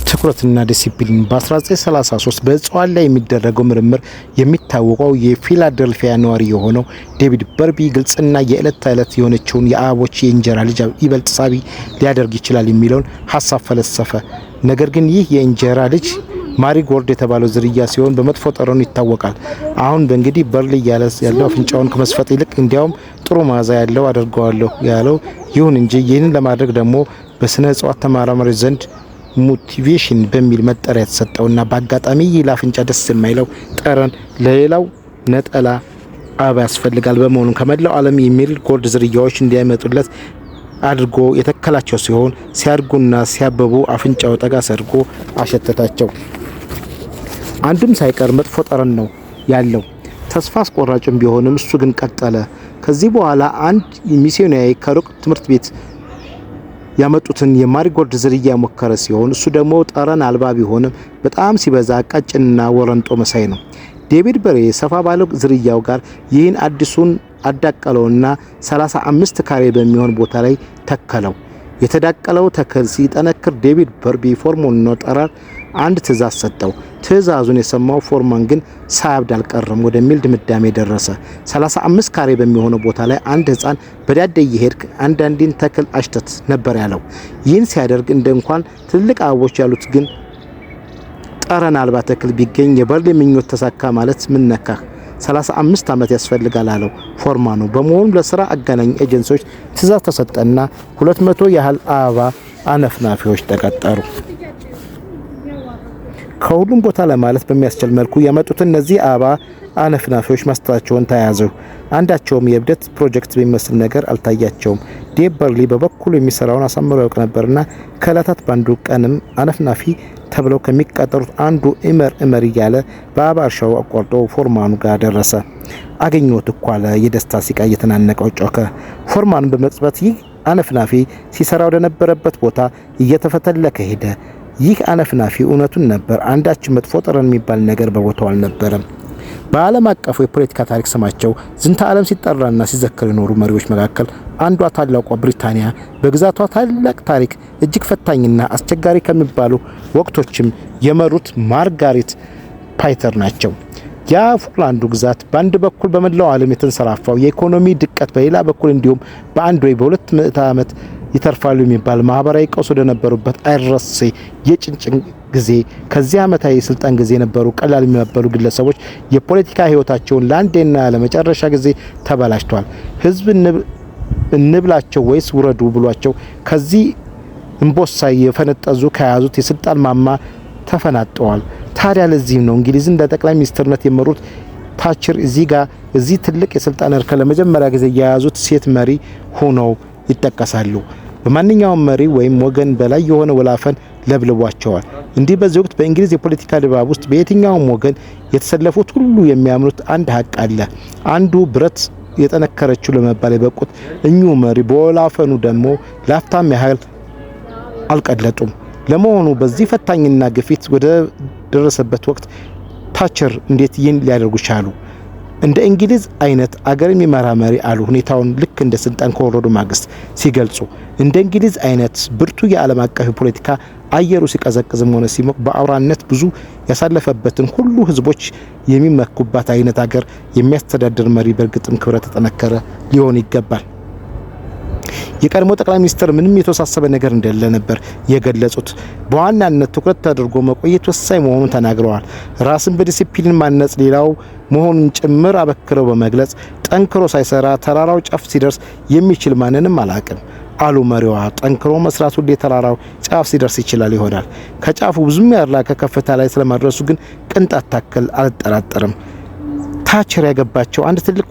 ትኩረትና ዲሲፕሊን በ1933 በእጽዋት ላይ የሚደረገው ምርምር የሚታወቀው የፊላደልፊያ ነዋሪ የሆነው ዴቪድ በርቢ ግልጽና የዕለት ተዕለት የሆነችውን የአበቦች የእንጀራ ልጅ ይበልጥ ሳቢ ሊያደርግ ይችላል የሚለውን ሀሳብ ፈለሰፈ። ነገር ግን ይህ የእንጀራ ልጅ ማሪጎልድ የተባለው ዝርያ ሲሆን በመጥፎ ጠረኑ ይታወቃል። አሁን በእንግዲህ በርሊ ያለው አፍንጫውን ከመስፈጥ ይልቅ እንዲያውም ጥሩ መዓዛ ያለው አድርገዋለሁ ያለው። ይሁን እንጂ ይህንን ለማድረግ ደግሞ በስነ እጽዋት ተመራማሪዎች ዘንድ ሞቲቬሽን በሚል መጠሪያ የተሰጠውና በአጋጣሚ ይህ ለአፍንጫ ደስ የማይለው ጠረን ለሌላው ነጠላ አበባ ያስፈልጋል። በመሆኑ ከመላው ዓለም የማሪጎልድ ዝርያዎች እንዲያመጡለት አድርጎ የተከላቸው ሲሆን ሲያድጉና ሲያበቡ አፍንጫው ጠጋ አድርጎ አሸተታቸው። አንድም ሳይቀር መጥፎ ጠረን ነው ያለው። ተስፋ አስቆራጭም ቢሆንም እሱ ግን ቀጠለ። ከዚህ በኋላ አንድ ሚስዮናዊ ከሩቅ ትምህርት ቤት ያመጡትን የማሪጎልድ ዝርያ ሞከረ ሲሆን እሱ ደግሞ ጠረን አልባ ቢሆንም በጣም ሲበዛ ቀጭንና ወረንጦ መሳይ ነው። ዴቪድ በርቢ ሰፋ ባለው ዝርያው ጋር ይህን አዲሱን አዳቀለውና 35 ካሬ በሚሆን ቦታ ላይ ተከለው። የተዳቀለው ተክል ሲጠነክር ዴቪድ በርቢ ፎርማንና ጠራር አንድ ትዕዛዝ ሰጠው። ትዕዛዙን የሰማው ፎርማን ግን ሳያብድ አልቀረም ወደሚል ድምዳሜ ደረሰ። 35 ካሬ በሚሆነው ቦታ ላይ አንድ ሕፃን በዳዴ እየሄድክ አንዳንዴን ተክል አሽተት ነበር ያለው። ይህን ሲያደርግ እንኳን ትልቅ አበቦች ያሉት ግን ጠረን አልባ ተክል ቢገኝ የበርሊ ምኞት ተሳካ ማለት ምን ነካህ? 35 ዓመት ያስፈልጋል አለው ፎርማኑ። በመሆኑ ለስራ አገናኝ ኤጀንሲዎች ትዕዛዝ ተሰጠና 200 ያህል አበባ አነፍናፊዎች ተቀጠሩ። ከሁሉም ቦታ ለማለት በሚያስችል መልኩ ያመጡት እነዚህ አበባ አነፍናፊዎች መስጠታቸውን ተያዙ። አንዳቸውም የእብደት ፕሮጀክት በሚመስል ነገር አልታያቸውም። ዴቭ በርሊ በበኩሉ የሚሰራውን አሳምሮ ያውቅ ነበርና ከዕለታት ባንዱ ቀንም አነፍናፊ ተብለው ከሚቀጠሩት አንዱ እመር እያለ በአበባ እርሻው አቋርጦ ፎርማኑ ጋር ደረሰ። አገኘሁት እኮ አለ የደስታ ሲቃ እየተናነቀው ጮኸ። ፎርማኑ በመቅጽበት ይህ አነፍናፊ ሲሰራ ወደ ነበረበት ቦታ እየተፈተለከ ሄደ። ይህ አነፍናፊ እውነቱን ነበር። አንዳች መጥፎ ጠረን የሚባል ነገር በቦታው አልነበረም። በዓለም አቀፉ የፖለቲካ ታሪክ ስማቸው ዝንተ ዓለም ሲጠራና ሲዘከር የኖሩ መሪዎች መካከል አንዷ ታላቋ ብሪታንያ በግዛቷ ታላቅ ታሪክ እጅግ ፈታኝና አስቸጋሪ ከሚባሉ ወቅቶችም የመሩት ማርጋሬት ፓይተር ናቸው። የፉክላንዱ ግዛት በአንድ በኩል በመላው ዓለም የተንሰራፋው የኢኮኖሚ ድቀት፣ በሌላ በኩል እንዲሁም በአንድ ወይ በሁለት ምዕተ ዓመት ይተርፋሉ የሚባል ማህበራዊ ቀውስ ወደ ነበሩበት አይረሴ የጭንጭን ጊዜ ከዚህ ዓመታዊ የስልጣን ጊዜ የነበሩ ቀላል የሚባሉ ግለሰቦች የፖለቲካ ህይወታቸውን ለአንዴና ለመጨረሻ ጊዜ ተበላሽቷል። ህዝብ እንብላቸው ወይስ ውረዱ ብሏቸው ከዚህ እምቦሳ የፈነጠዙ ከያዙት የስልጣን ማማ ተፈናጠዋል። ታዲያ ለዚህም ነው እንግሊዝን እንደ ጠቅላይ ሚኒስትርነት የመሩት ታችር እዚህ ትልቅ የስልጣን እርከን ለመጀመሪያ ጊዜ የያዙት ሴት መሪ ሆነው ይጠቀሳሉ። በማንኛውም መሪ ወይም ወገን በላይ የሆነ ወላፈን ለብልቧቸዋል። እንዲህ በዚህ ወቅት በእንግሊዝ የፖለቲካ ድባብ ውስጥ በየትኛውም ወገን የተሰለፉት ሁሉ የሚያምኑት አንድ ሀቅ አለ። አንዱ ብረት የጠነከረችው ለመባል የበቁት እኚሁ መሪ በወላፈኑ ደግሞ ላፍታም ያህል አልቀለጡም። ለመሆኑ በዚህ ፈታኝና ግፊት ወደ ደረሰበት ወቅት ታቸር እንዴት ይህን ሊያደርጉ ቻሉ? እንደ እንግሊዝ አይነት አገር የሚመራ መሪ አሉ ሁኔታውን ልክ እንደ ስልጣን ከወረዱ ማግስት ሲገልጹ። እንደ እንግሊዝ አይነት ብርቱ የዓለም አቀፍ ፖለቲካ አየሩ ሲቀዘቅዝም ሆነ ሲሞቅ በአውራነት ብዙ ያሳለፈበትን ሁሉ ህዝቦች የሚመኩባት አይነት አገር የሚያስተዳድር መሪ በእርግጥም ክብረ ተጠነከረ ሊሆን ይገባል። የቀድሞ ጠቅላይ ሚኒስትር ምንም የተወሳሰበ ነገር እንደሌለ ነበር የገለጹት። በዋናነት ትኩረት ተደርጎ መቆየት ወሳኝ መሆኑን ተናግረዋል። ራስን በዲሲፕሊን ማነጽ ሌላው መሆኑን ጭምር አበክረው በመግለጽ ጠንክሮ ሳይሰራ ተራራው ጫፍ ሲደርስ የሚችል ማንንም አላቅም አሉ መሪዋ። ጠንክሮ መስራት ሁሌ ተራራው ጫፍ ሲደርስ ይችላል ይሆናል። ከጫፉ ብዙም ያላከ ከፍታ ላይ ስለማድረሱ ግን ቅንጣት ታክል አልጠራጠርም። ታቸር ያገባቸው አንድ ትልቅ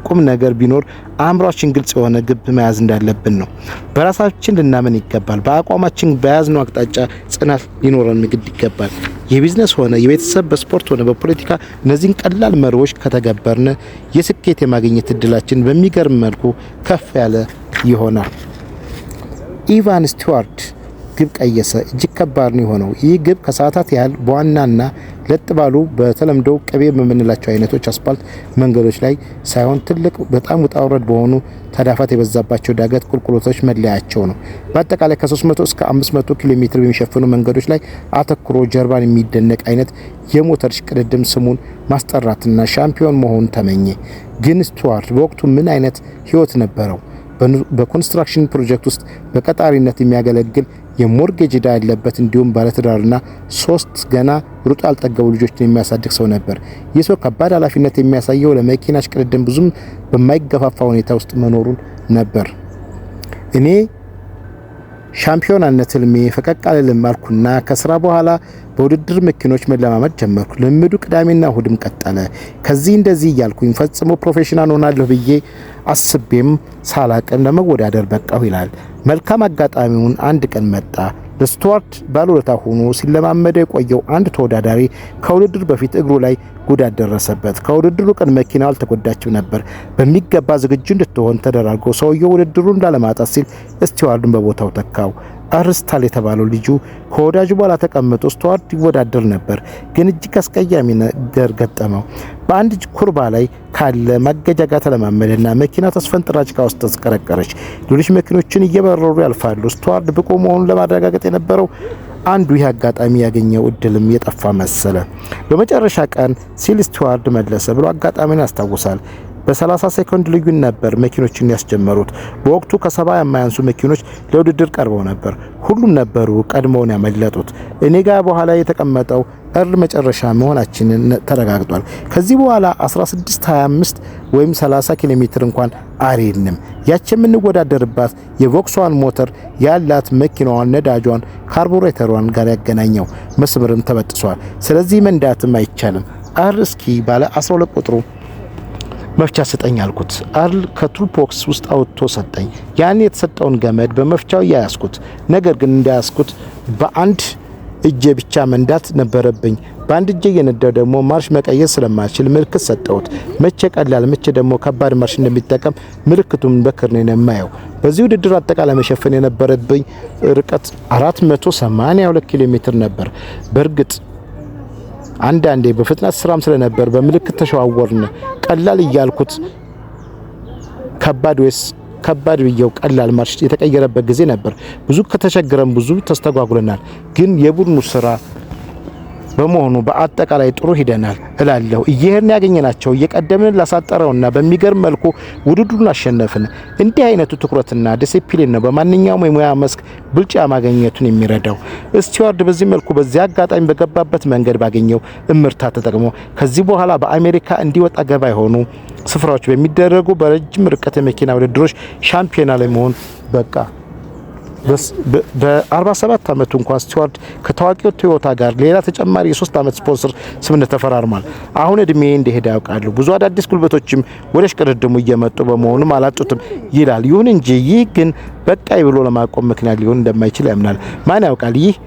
ቁም ነገር ቢኖር አእምሯችን ግልጽ የሆነ ግብ መያዝ እንዳለብን ነው። በራሳችን ልናመን ይገባል። በአቋማችን በያዝነው አቅጣጫ ጽናት ሊኖረን ግድ ይገባል። የቢዝነስ ሆነ የቤተሰብ፣ በስፖርት ሆነ በፖለቲካ እነዚህን ቀላል መርሆች ከተገበርን የስኬት የማግኘት እድላችን በሚገርም መልኩ ከፍ ያለ ይሆናል። ኢቫን ስቲዋርት ግብ ቀየሰ። እጅግ ከባድ ነው የሆነው። ይህ ግብ ከሰዓታት ያህል በዋናና ለጥ ባሉ በተለምዶ ቅቤ የምንላቸው አይነቶች አስፓልት መንገዶች ላይ ሳይሆን ትልቅ በጣም ውጣ ውረድ በሆኑ ተዳፋት የበዛባቸው ዳገት ቁልቁለቶች መለያቸው ነው። በአጠቃላይ ከ300 እስከ 500 ኪሎ ሜትር በሚሸፍኑ መንገዶች ላይ አተኩሮ ጀርባን የሚደነቅ አይነት የሞተር ሽቅድድም ስሙን ማስጠራትና ሻምፒዮን መሆን ተመኘ። ግን ስቱዋርት በወቅቱ ምን አይነት ህይወት ነበረው? በኮንስትራክሽን ፕሮጀክት ውስጥ በቀጣሪነት የሚያገለግል የሞርጌጅ ዕዳ ያለበት እንዲሁም ባለትዳርና 3 ገና ሩጥ ያልጠገቡ ልጆችን የሚያሳድግ ሰው ነበር። ይህ ሰው ከባድ ኃላፊነት የሚያሳየው ለመኪና ሽቅድድም ብዙም በማይገፋፋ ሁኔታ ውስጥ መኖሩን ነበር። እኔ ሻምፒዮናነት ህልሜ ፈቀቅ አልልም አልኩና ከስራ በኋላ በውድድር መኪኖች መለማመድ ጀመርኩ። ልምዱ ቅዳሜና እሁድም ቀጠለ። ከዚህ እንደዚህ እያልኩኝ ፈጽሞ ፕሮፌሽናል ሆናለሁ ብዬ አስቤም ሳላቅም ለመወዳደር በቃሁ ይላል። መልካም አጋጣሚውን አንድ ቀን መጣ። ለስቱዋርት ባለውለታ ሆኖ ሲለማመደው የቆየው አንድ ተወዳዳሪ ከውድድር በፊት እግሩ ላይ ጉዳት ደረሰበት። ከውድድሩ ቀን መኪናው አልተጎዳችም ነበር። በሚገባ ዝግጁ እንድትሆን ተደራርጎ ሰውየው ውድድሩን እንዳለማጣት ሲል ስቱዋርትን በቦታው ተካው። አርስታል የተባለው ልጁ ከወዳጁ በኋላ ተቀምጦ ስቱዋርት ይወዳደር ነበር። ግን እጅግ አስቀያሚ ነገር ገጠመው። በአንድ ኩርባ ላይ ካለ ማገጃ ጋር ተለማመደና መኪና ተስፈንጥራ ጭቃ ውስጥ ተስቀረቀረች። ሌሎች መኪኖችን እየበረሩ ያልፋሉ። ስቱዋርት ብቁ መሆኑን ለማረጋገጥ የነበረው አንዱ ይህ አጋጣሚ ያገኘው እድልም የጠፋ መሰለ። በመጨረሻ ቀን ሲል ስቱዋርት መለሰ ብሎ አጋጣሚውን ያስታውሳል። በ30 ሴኮንድ ልዩነት ነበር መኪኖችን ያስጀመሩት። በወቅቱ ከ70 የማያንሱ መኪኖች ለውድድር ቀርበው ነበር። ሁሉም ነበሩ ቀድሞውን ያመለጡት። እኔ ጋር በኋላ የተቀመጠው እርል መጨረሻ መሆናችንን ተረጋግጧል። ከዚህ በኋላ 16:25 ወይም 30 ኪሎ ሜትር እንኳን አልሄድንም። ያች የምንወዳደርባት የቮክስዋን ሞተር ያላት መኪናዋን ነዳጇን ካርቡሬተሯን ጋር ያገናኘው መስመርም ተበጥሷል። ስለዚህ መንዳትም አይቻልም። አርል እስኪ ባለ 12 ቁጥሩ መፍቻ ሰጠኝ አልኩት። አርል ከቱልቦክስ ውስጥ አውጥቶ ሰጠኝ። ያን የተሰጠውን ገመድ በመፍቻው ያያስኩት፣ ነገር ግን እንዳያስኩት በአንድ እጄ ብቻ መንዳት ነበረብኝ። በአንድ እጄ እየነዳው ደግሞ ማርሽ መቀየር ስለማልችል ምልክት ሰጠሁት። መቼ ቀላል መቼ ደግሞ ከባድ ማርሽ እንደሚጠቀም ምልክቱን በክርኔ ነው የማየው። በዚህ ውድድር አጠቃላይ መሸፈን የነበረብኝ ርቀት 482 ኪሎ ሜትር ነበር። በእርግጥ አንዳንዴ በፍጥነት ስራም ስለነበር በምልክት ተሸዋወርን። ቀላል እያልኩት ከባድ ወይስ ከባድ ብየው ቀላል ማርሽ የተቀየረበት ጊዜ ነበር። ብዙ ከተቸገረን ብዙ ተስተጓጉለናል። ግን የቡድኑ ስራ በመሆኑ በአጠቃላይ ጥሩ ሂደናል እላለሁ። እየሄድን ያገኘናቸው እየቀደምን ላሳጠረውና በሚገርም መልኩ ውድድሩን አሸነፍን። እንዲህ አይነቱ ትኩረትና ዲሲፕሊን ነው በማንኛውም የሙያ መስክ ብልጫ ማግኘቱን የሚረዳው። ስቱዋርት በዚህ መልኩ በዚህ አጋጣሚ በገባበት መንገድ ባገኘው እምርታ ተጠቅሞ ከዚህ በኋላ በአሜሪካ እንዲወጣ ገባ የሆኑ ስፍራዎች በሚደረጉ በረጅም ርቀት የመኪና ውድድሮች ሻምፒዮና ላይ መሆን በቃ። በ47 ዓመቱ እንኳን ስቱዋርት ከታዋቂው ቶዮታ ጋር ሌላ ተጨማሪ የ3 ዓመት ስፖንሰር ስምምነት ተፈራርሟል። አሁን እድሜ እንደሄደ ያውቃሉ። ብዙ አዳዲስ ጉልበቶችም ወደ ሽቅድድሙ እየመጡ በመሆኑም አላጡትም ይላል። ይሁን እንጂ ይህ ግን በቃይ ብሎ ለማቆም ምክንያት ሊሆን እንደማይችል ያምናል። ማን ያውቃል? ይህ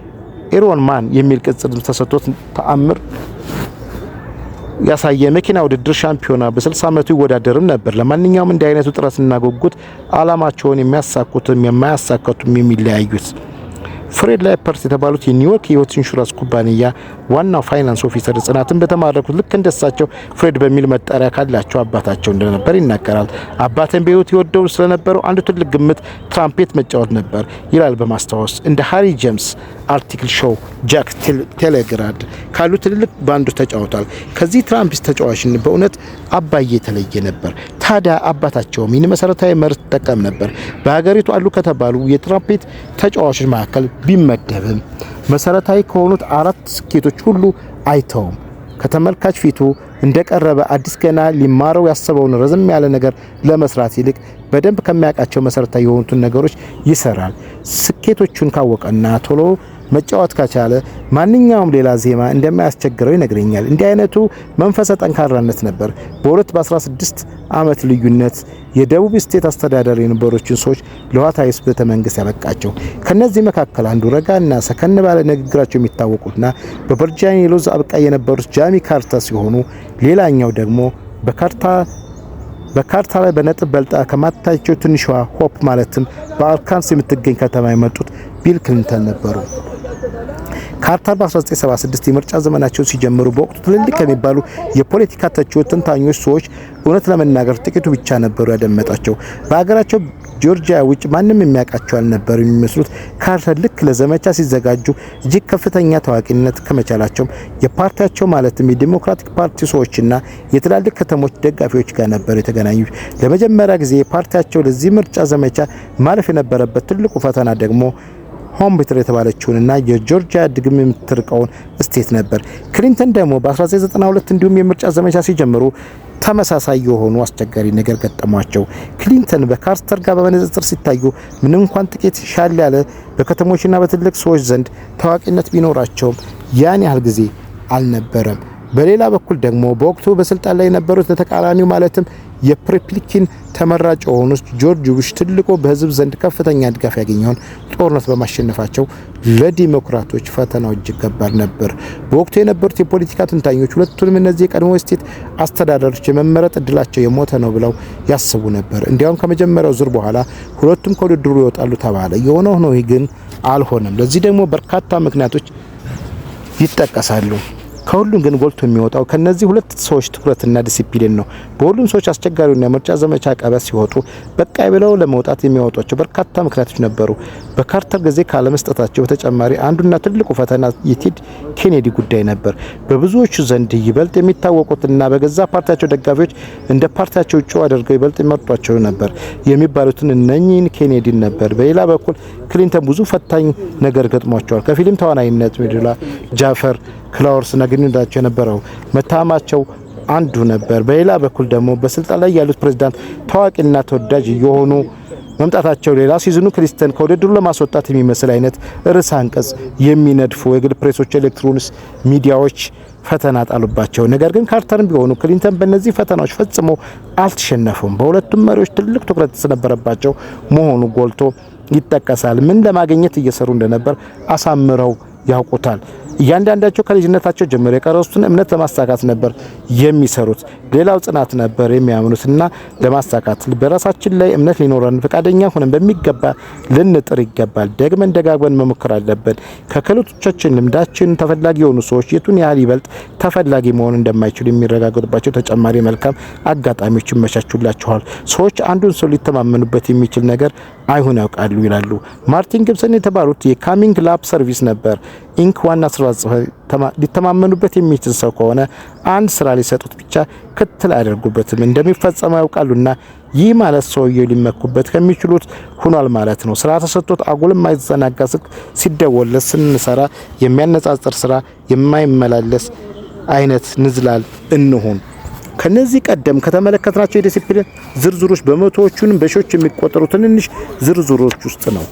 ኤሮን ማን የሚል ቅጽል ተሰጥቶት ተአምር ያሳየ መኪና ውድድር ሻምፒዮና በ60 ዓመቱ ይወዳደርም ነበር። ለማንኛውም እንዲህ አይነቱ ጥረትና ጉጉት አላማቸውን የሚያሳኩትም የማያሳካቱም የሚለያዩት ፍሬድ ላይፐርት የተባሉት የኒውዮርክ የህይወት ኢንሹራንስ ኩባንያ ዋናው ፋይናንስ ኦፊሰር ጽናትን በተማረኩት ልክ እንደሳቸው ፍሬድ በሚል መጠሪያ ካላቸው አባታቸው እንደነበር ይናገራል። አባቴን በህይወት ይወደው ስለነበረው አንዱ ትልቅ ግምት ትራምፔት መጫወት ነበር ይላል በማስታወስ። እንደ ሃሪ ጄምስ፣ አርቲክል ሾው፣ ጃክ ቴሌግራድ ካሉ ትልልቅ ባንዶች ተጫውቷል። ከዚህ ትራምፔት ተጫዋችን በእውነት አባዬ የተለየ ነበር። ታዲያ አባታቸውም ይህን መሰረታዊ መርህ ተጠቀም ነበር። በሀገሪቱ አሉ ከተባሉ የትራምፔት ተጫዋቾች መካከል ቢመደብም መሰረታዊ ከሆኑት 4 ስኬቶች ሁሉ አይተውም። ከተመልካች ፊቱ እንደቀረበ አዲስ ገና ሊማረው ያሰበውን ረዘም ያለ ነገር ለመስራት ይልቅ በደንብ ከሚያውቃቸው መሰረታዊ የሆኑትን ነገሮች ይሰራል። ስኬቶቹን ካወቀና ቶሎ መጫወት ካቻለ ማንኛውም ሌላ ዜማ እንደማያስቸግረው ይነግረኛል። እንዲህ አይነቱ መንፈሰ ጠንካራነት ነበር በ16 ዓመት ልዩነት የደቡብ ስቴት አስተዳዳሪ የነበሩትን ሰዎች ለዋይት ሃውስ ቤተ መንግስት ያበቃቸው። ከነዚህ መካከል አንዱ ረጋና ሰከን ባለ ንግግራቸው የሚታወቁትና በቨርጂኒያ የሎዝ አብቃይ የነበሩት ጃሚ ካርተር ሲሆኑ ሌላኛው ደግሞ በካርታ ላይ በነጥብ በልጣ ከማታቸው ትንሿ ሆፕ ማለትም በአርካንስ የምትገኝ ከተማ የመጡት ቢል ክሊንተን ነበሩ። ካርተር በ1976 የምርጫ ዘመናቸውን ሲጀምሩ በወቅቱ ትልልቅ ከሚባሉ የፖለቲካ ተቺዎች፣ ተንታኞች ሰዎች እውነት ለመናገር ጥቂቱ ብቻ ነበሩ ያደመጣቸው። በሀገራቸው ጆርጂያ ውጭ ማንም የሚያውቃቸው አልነበሩ የሚመስሉት ካርተር ልክ ለዘመቻ ሲዘጋጁ እጅግ ከፍተኛ ታዋቂነት ከመቻላቸው የፓርቲያቸው ማለትም የዲሞክራቲክ ፓርቲ ሰዎችና የትላልቅ ከተሞች ደጋፊዎች ጋር ነበር የተገናኙ። ለመጀመሪያ ጊዜ ፓርቲያቸው ለዚህ ምርጫ ዘመቻ ማለፍ የነበረበት ትልቁ ፈተና ደግሞ ሆምቢትር የተባለችውንና የጆርጂያ ድግም የምትርቀውን ስቴት ነበር። ክሊንተን ደግሞ በ1992 እንዲሁም የምርጫ ዘመቻ ሲጀምሩ ተመሳሳይ የሆኑ አስቸጋሪ ነገር ገጠሟቸው። ክሊንተን በካርተር ጋር በመነጽር ሲታዩ ምንም እንኳን ጥቂት ሻል ያለ በከተሞችና በትልቅ ሰዎች ዘንድ ታዋቂነት ቢኖራቸውም ያን ያህል ጊዜ አልነበረም። በሌላ በኩል ደግሞ በወቅቱ በስልጣን ላይ የነበሩት ተቃራኒው ማለትም የሪፐብሊካን ተመራጭ የሆኑት ጆርጅ ቡሽ ትልቁ በህዝብ ዘንድ ከፍተኛ ድጋፍ ያገኘውን ጦርነት በማሸነፋቸው ለዲሞክራቶች ፈተናው እጅግ ከባድ ነበር። በወቅቱ የነበሩት የፖለቲካ ተንታኞች ሁለቱንም እነዚህ የቀድሞ ስቴት አስተዳደሮች የመመረጥ እድላቸው የሞተ ነው ብለው ያስቡ ነበር። እንዲያውም ከመጀመሪያው ዙር በኋላ ሁለቱም ከውድድሩ ይወጣሉ ተባለ። የሆነ ሆኖ ግን አልሆነም። ለዚህ ደግሞ በርካታ ምክንያቶች ይጠቀሳሉ። ከሁሉም ግን ጎልቶ የሚወጣው ከነዚህ ሁለት ሰዎች ትኩረትና ዲሲፕሊን ነው። በሁሉም ሰዎች አስቸጋሪውና የምርጫ ዘመቻ ቀበት ሲወጡ በቃ ብለው ለመውጣት የሚያወጧቸው በርካታ ምክንያቶች ነበሩ። በካርተር ጊዜ ካለመስጠታቸው በተጨማሪ አንዱና ትልቁ ፈተና የቴድ ኬኔዲ ጉዳይ ነበር። በብዙዎቹ ዘንድ ይበልጥ የሚታወቁትና በገዛ ፓርቲያቸው ደጋፊዎች እንደ ፓርቲያቸው እጩ አድርገው ይበልጥ ይመርጧቸው ነበር የሚባሉትን እነኚህን ኬኔዲን ነበር። በሌላ በኩል ክሊንተን ብዙ ፈታኝ ነገር ገጥሟቸዋል። ከፊልም ተዋናይነት ሜዱላ ጃፈር ክላውርስ ግንኙነታቸው የነበረው መታማቸው አንዱ ነበር። በሌላ በኩል ደግሞ በስልጣን ላይ ያሉት ፕሬዝዳንት ታዋቂና ተወዳጅ የሆኑ መምጣታቸው ሌላ ሲዝኑ ክሊንተን ከውድድሩ ለማስወጣት የሚመስል አይነት ርዕሰ አንቀጽ የሚነድፉ የግል ፕሬሶች፣ ኤሌክትሮኒክስ ሚዲያዎች ፈተና ጣሉባቸው። ነገር ግን ካርተርም ቢሆኑ ክሊንተን በእነዚህ ፈተናዎች ፈጽሞ አልተሸነፉም። በሁለቱም መሪዎች ትልቅ ትኩረት የተነበረባቸው መሆኑ ጎልቶ ይጠቀሳል። ምን ለማግኘት እየሰሩ እንደነበር አሳምረው ያውቁታል። እያንዳንዳቸው ከልጅነታቸው ጀምሮ የቀረሱትን እምነት ለማሳካት ነበር የሚሰሩት። ሌላው ጽናት ነበር የሚያምኑትና ለማሳካት በራሳችን ላይ እምነት ሊኖረን ፈቃደኛ ሆነን በሚገባ ልንጥር ይገባል። ደግመን ደጋግመን መሞከር አለብን። ከክህሎቶቻችን ልምዳችን ተፈላጊ የሆኑ ሰዎች የቱን ያህል ይበልጥ ተፈላጊ መሆን እንደማይችሉ የሚረጋገጡባቸው ተጨማሪ መልካም አጋጣሚዎች ይመቻቹላቸዋል። ሰዎች አንዱን ሰው ሊተማመኑበት የሚችል ነገር አይሁን ያውቃሉ ይላሉ። ማርቲን ጊብሰን የተባሉት የካሚንግ ላብ ሰርቪስ ነበር ኢንክ ዋና ስራ ሊተማመኑበት የሚችል ሰው ከሆነ አንድ ስራ ሊሰጡት ብቻ ክትል አያደርጉበትም እንደሚፈጸመው ያውቃሉና ይህ ማለት ሰውየው ሊመኩበት ከሚችሉት ሆኗል ማለት ነው። ስራ ተሰጥቶት አጉል የማይዘናጋ ስልክ ሲደወልለት ስንሰራ የሚያነጻጽር ስራ የማይመላለስ አይነት ንዝላል እንሁን። ከነዚህ ቀደም ከተመለከትናቸው የዲሲፕሊን ዝርዝሮች በመቶዎቹንም በሺዎች የሚቆጠሩ ትንንሽ ዝርዝሮች ውስጥ ነው።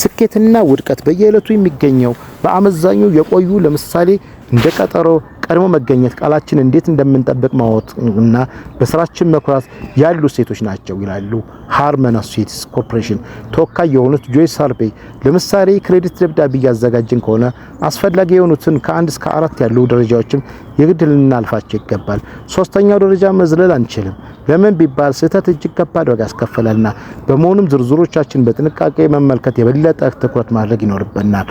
ስኬትና ውድቀት በየዕለቱ የሚገኘው በአመዛኙ የቆዩ ለምሳሌ እንደ ቀጠሮ ቀድሞ መገኘት፣ ቃላችን እንዴት እንደምንጠብቅ ማወቅና በስራችን መኩራት ያሉ ሴቶች ናቸው ይላሉ ሃርመን አሶሲኤትስ ኮርፖሬሽን ተወካይ የሆኑት ጆይስ ሃርቬይ። ለምሳሌ ክሬዲት ደብዳቤ ያዘጋጅን ከሆነ አስፈላጊ የሆኑትን ከ1 እስከ 4 ያሉ ደረጃዎችን የግድ ልናልፋቸው ይገባል። ሶስተኛው ደረጃ መዝለል አንችልም። ለምን ቢባል ስህተት እጅግ ከባድ ዋጋ ያስከፍላልና። በመሆኑም ዝርዝሮቻችን በጥንቃቄ መመልከት የበለጠ ትኩረት ማድረግ ይኖርብናል።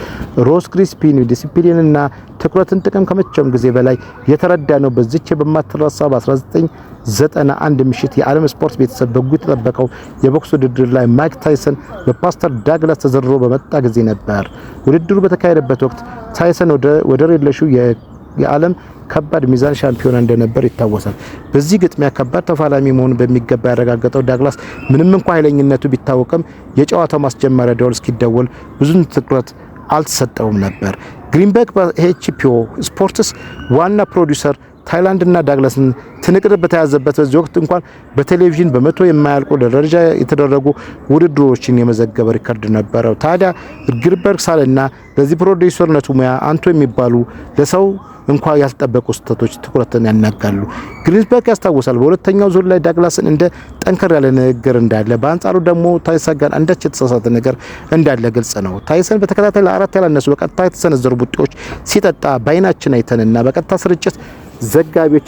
ሮስ ግሪስፒን ዲሲፕሊንና ትኩረትን ጥቅም ከመቼውም ጊዜ በላይ የተረዳ ነው። በዚች በማትረሳ በ1991 ምሽት የዓለም ስፖርት ቤተሰብ በጉ የተጠበቀው የቦክስ ውድድር ላይ ማይክ ታይሰን በፓስተር ዳግላስ ተዘርሮ በመጣ ጊዜ ነበር። ውድድሩ በተካሄደበት ወቅት ታይሰን ወደር የለሹ የዓለም ከባድ ሚዛን ሻምፒዮና እንደነበር ይታወሳል። በዚህ ግጥሚያ ከባድ ተፋላሚ መሆኑን በሚገባ ያረጋገጠው ዳግላስ ምንም እንኳን ኃይለኝነቱ ቢታወቅም የጨዋታው ማስጀመሪያ ደወል እስኪደወል ብዙ ትኩረት አልተሰጠውም ነበር። ግሪንበርግ በኤችፒኦ ስፖርትስ ዋና ፕሮዲዩሰር ታይላንድና ዳግላስን ትንቅንቅ በተያዘበት በዚህ ወቅት እንኳን በቴሌቪዥን በመቶ የማያልቁ ደረጃ የተደረጉ ውድድሮችን የመዘገበ ሪከርድ ነበረው። ታዲያ ግሪንበርግ ሳለና ለዚህ ፕሮዲዩሰርነቱ ሙያ አንቱ የሚባሉ ለሰው እንኳን ያልተጠበቁ ስህተቶች ትኩረትን ያናጋሉ። ግሪንበርግ ያስታውሳል በሁለተኛው ዙር ላይ ዳግላስን እንደ ጠንከር ያለ ነገር እንዳለ፣ በአንጻሩ ደግሞ ታይሰን ጋር አንዳች የተሳሳተ ነገር እንዳለ ግልጽ ነው። ታይሰን በተከታታይ ለ4 ያላነሱ በቀጥታ የተሰነዘሩ ቡጢዎች ሲጠጣ በአይናችን አይተንና በቀጥታ ስርጭት ዘጋቢዎች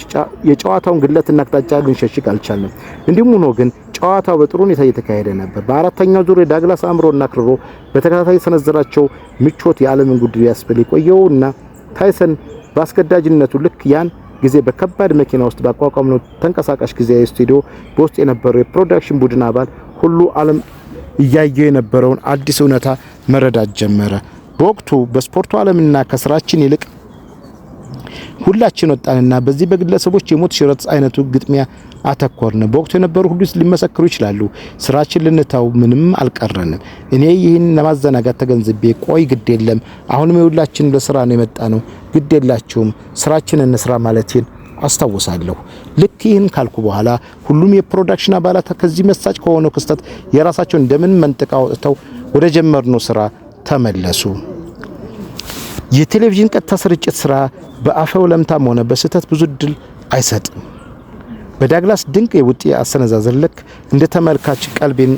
የጨዋታውን ግለትና አቅጣጫ ልንሸሽግ አልቻለም። እንዲሁም ሆኖ ግን ጨዋታው በጥሩ ሁኔታ እየተካሄደ ነበር። በአራተኛው ዙር ዳግላስ አምሮና ክርሮ በተከታታይ ሰነዘራቸው ምቾት የዓለምን ጉድ ያስብል የቆየውና ታይሰን በአስገዳጅነቱ ልክ ያን ጊዜ በከባድ መኪና ውስጥ ባቋቋመው ተንቀሳቃሽ ጊዜያዊ ስቱዲዮ በውስጥ የነበረው የፕሮዳክሽን ቡድን አባል ሁሉ ዓለም እያየው የነበረውን አዲስ እውነታ መረዳት ጀመረ። በወቅቱ በስፖርቱ ዓለምና ከስራችን ይልቅ ሁላችን ወጣንና በዚህ በግለሰቦች የሞት ሽረት አይነቱ ግጥሚያ አተኮርን። በወቅቱ የነበሩ ሁሉ ሊመሰክሩ ይችላሉ። ስራችን ልንታው ምንም አልቀረንም። እኔ ይህን ለማዘናጋት ተገንዝቤ ቆይ ግድ የለም አሁንም የሁላችን ለስራ ነው የመጣ ነው፣ ግድ የላችሁም ስራችንን እንስራ ማለቴን አስታውሳለሁ። ልክ ይህን ካልኩ በኋላ ሁሉም የፕሮዳክሽን አባላት ከዚህ መሳጭ ከሆነው ክስተት የራሳቸውን እንደምን መንጥቀው አውጥተው ወደ ጀመርነው ስራ ተመለሱ። የቴሌቪዥን ቀጥታ ስርጭት ስራ በአፈው ለምታም ሆነ በስህተት ብዙ እድል አይሰጥም። በዳግላስ ድንቅ የውጤ አሰነዛዘር ልክ እንደ ተመልካች ቀልቤን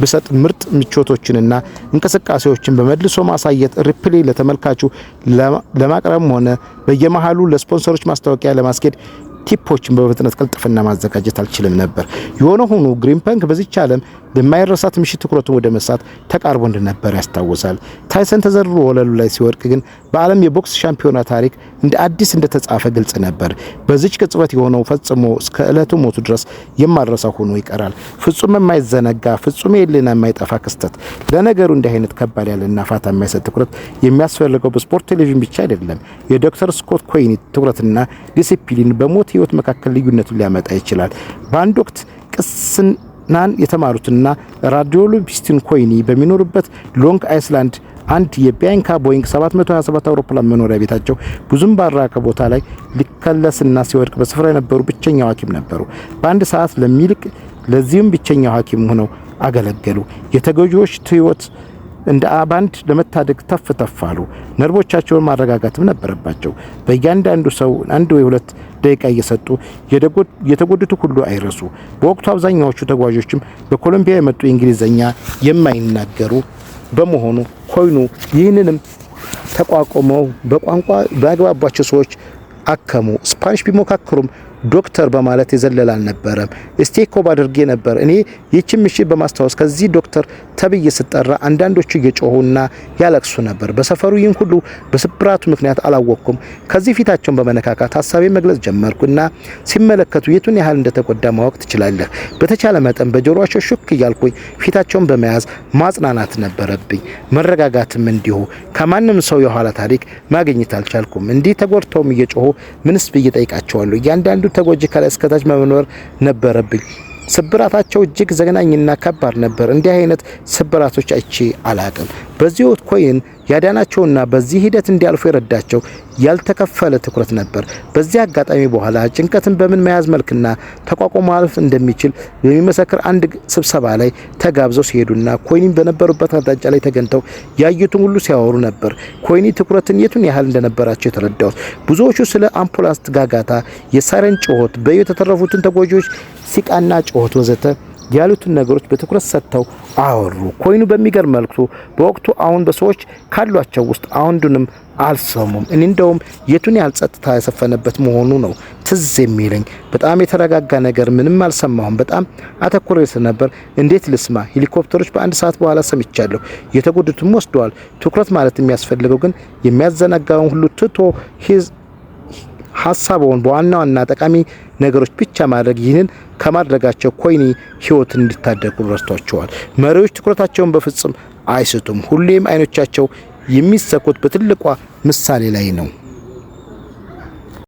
ብሰጥ ምርጥ ምቾቶችንና እንቅስቃሴዎችን በመልሶ ማሳየት ሪፕሌይ ለተመልካቹ ለማቅረብም ሆነ በየመሃሉ ለስፖንሰሮች ማስታወቂያ ለማስኬድ ቲፖችን በፍጥነት ቅልጥፍና ማዘጋጀት አልችልም ነበር። የሆነ ሆኖ ግሪን ፓንክ በዚች ዓለም በማይረሳት ምሽት ትኩረቱን ወደ መሳት ተቃርቦ እንደነበር ያስታውሳል። ታይሰን ተዘርሮ ወለሉ ላይ ሲወድቅ ግን በዓለም የቦክስ ሻምፒዮና ታሪክ እንደ አዲስ እንደተጻፈ ግልጽ ነበር። በዚች ቅጽበት የሆነው ፈጽሞ እስከ ዕለቱ ሞቱ ድረስ የማረሳው ሆኖ ይቀራል። ፍጹም የማይዘነጋ ፍጹም የሌና የማይጠፋ ክስተት። ለነገሩ እንዲህ አይነት ከባድ ያለና ፋታ የማይሰጥ ትኩረት የሚያስፈልገው በስፖርት ቴሌቪዥን ብቻ አይደለም። የዶክተር ስኮት ኮይኒ ትኩረትና ዲሲፕሊን በሞት ህይወት መካከል ልዩነቱን ሊያመጣ ይችላል። በአንድ ወቅት ቅስናን የተማሩትና ራዲዮሎጂስትን ኮይኒ በሚኖሩበት ሎንግ አይስላንድ አንድ የቢያንካ ቦይንግ 727 አውሮፕላን መኖሪያ ቤታቸው ብዙም ባራቀ ቦታ ላይ ሊከለስና ሲወድቅ በስፍራ የነበሩ ብቸኛው ሐኪም ነበሩ። በአንድ ሰዓት ለሚልቅ ለዚህም ብቸኛው ሐኪም ሆነው አገለገሉ። የተጎጂዎች ህይወት እንደ ባንድ ለመታደግ ተፍ አሉ። ነርቮቻቸውን ማረጋጋትም ነበረባቸው። በእያንዳንዱ ሰው አንድ ወይ ሁለት ደቂቃ እየሰጡ የተጎዱት ሁሉ አይረሱ። በወቅቱ አብዛኛዎቹ ተጓዦችም በኮሎምቢያ የመጡ እንግሊዘኛ የማይናገሩ በመሆኑ ኮይኑ ይህንንም ተቋቁመው በቋንቋ ባግባባቸው ሰዎች አከሙ። ስፓኒሽ ቢሞካከሩም ዶክተር በማለት የዘለለ አልነበረም። ስቴኮብ አድርጌ ነበር። እኔ ይህችን ምሽት በማስታወስ ከዚህ ዶክተር ተብዬ ስጠራ አንዳንዶቹ እየጮሁና ያለቅሱ ነበር። በሰፈሩ ይህን ሁሉ በስብራቱ ምክንያት አላወቅኩም። ከዚህ ፊታቸውን በመነካካት ሀሳቤ መግለጽ ጀመርኩና ሲመለከቱ የቱን ያህል እንደተጎዳ ማወቅ ትችላለህ። በተቻለ መጠን በጆሮአቸው ሹክ እያልኩኝ ፊታቸውን በመያዝ ማጽናናት ነበረብኝ። መረጋጋትም እንዲሁ። ከማንም ሰው የኋላ ታሪክ ማግኘት አልቻልኩም። እንዲህ ተጎድተውም እየጮሁ ምንስ ብዬ ጠይቃቸዋለሁ። እያንዳንዱ ተጎጂ ከላይ እስከታች መኖር ነበረብኝ። ስብራታቸው እጅግ ዘግናኝና ከባድ ነበር። እንዲህ አይነት ስብራቶች አይቼ አላቅም። በዚህ ወቅት ኮይን ያዳናቸውና በዚህ ሂደት እንዲያልፉ የረዳቸው ያልተከፈለ ትኩረት ነበር። በዚህ አጋጣሚ በኋላ ጭንቀትን በምን መያዝ መልክና ተቋቁሞ ማለፍ እንደሚችል የሚመሰክር አንድ ስብሰባ ላይ ተጋብዘው ሲሄዱና ኮይኒን በነበሩበት አቅጣጫ ላይ ተገንተው ያዩትን ሁሉ ሲያወሩ ነበር። ኮይኒ ትኩረትን የቱን ያህል እንደነበራቸው የተረዳሁት። ብዙዎቹ ስለ አምቡላንስ ጋጋታ፣ የሳይረን ጩኸት፣ በሕይወት የተረፉትን ተጎጂዎች ሲቃና ጩኸት ወዘተ ያሉትን ነገሮች በትኩረት ሰጥተው አወሩ። ኮይኑ በሚገርም መልኩ በወቅቱ አሁን በሰዎች ካሏቸው ውስጥ አንዱንም አልሰሙም። እኔ እንደውም የቱን ያህል ጸጥታ የሰፈነበት መሆኑ ነው ትዝ የሚለኝ። በጣም የተረጋጋ ነገር ምንም አልሰማሁም። በጣም አተኩሬ ነበር። እንዴት ልስማ? ሄሊኮፕተሮች በአንድ ሰዓት በኋላ ሰምቻለሁ። የተጎዱትም ወስደዋል። ትኩረት ማለት የሚያስፈልገው ግን የሚያዘናጋውን ሁሉ ትቶ ሀሳቡን በዋና ዋና ጠቃሚ ነገሮች ብቻ ማድረግ። ይህንን ከማድረጋቸው ኮይኒ ህይወትን እንዲታደጉ ረድቷቸዋል። መሪዎች ትኩረታቸውን በፍጹም አይስቱም። ሁሌም አይኖቻቸው የሚሰኩት በትልቋ ምሳሌ ላይ ነው።